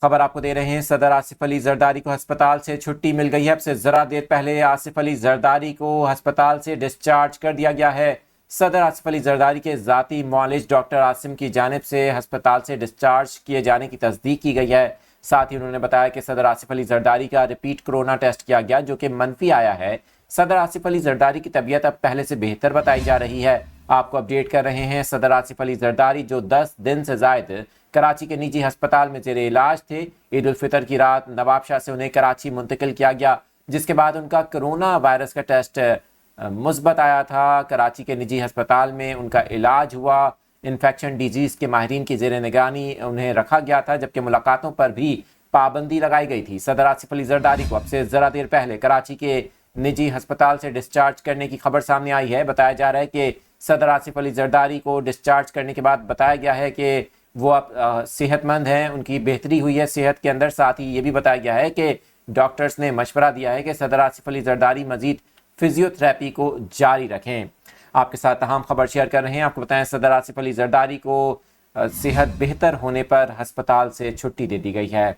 खबर आपको दे रहे हैं, सदर आसिफ अली जरदारी को अस्पताल से छुट्टी मिल गई है। अब से जरा देर पहले आसिफ अली जरदारी को अस्पताल से डिस्चार्ज कर दिया गया है। सदर आसिफ अली जरदारी के ज़ाती मुआलिज डॉक्टर आसिम की जानिब से अस्पताल से डिस्चार्ज किए जाने की तस्दीक की गई है। साथ ही उन्होंने बताया कि सदर आसिफ अली जरदारी का रिपीट कोरोना टेस्ट किया गया, जो कि मनफी आया है। सदर आसिफ अली जरदारी की तबीयत अब पहले से बेहतर बताई जा रही है। आपको अपडेट कर रहे हैं, सदर आसिफ अली जरदारी जो 10 दिन से जायद कराची के निजी अस्पताल में जेरे इलाज थे, ईद उल फितर की रात नवाबशाह से उन्हें कराची मुंतकिल किया गया, जिसके बाद उनका कोरोना वायरस का टेस्ट मुस्बत आया था। कराची के निजी अस्पताल में उनका इलाज हुआ। इन्फेक्शन डिजीज़ के माहिरीन की जेर निगरानी उन्हें रखा गया था, जबकि मुलाकातों पर भी पाबंदी लगाई गई थी। सदर आसिफ अली जरदारी को अब से ज़रा देर पहले कराची के निजी अस्पताल से डिस्चार्ज करने की खबर सामने आई है। बताया जा रहा है कि सदर आसिफ अली जरदारी को डिस्चार्ज करने के बाद बताया गया है कि वो अब सेहतमंद हैं, उनकी बेहतरी हुई है सेहत के अंदर। साथ ही ये भी बताया गया है कि डॉक्टर्स ने मशवरा दिया है कि सदर आसिफ अली जरदारी मजीद फिजियोथेरेपी को जारी रखें। आपके साथ अहम खबर शेयर कर रहे हैं। आपको बताएं, सदर आसिफ अली जरदारी को सेहत बेहतर होने पर अस्पताल से छुट्टी दे दी गई है।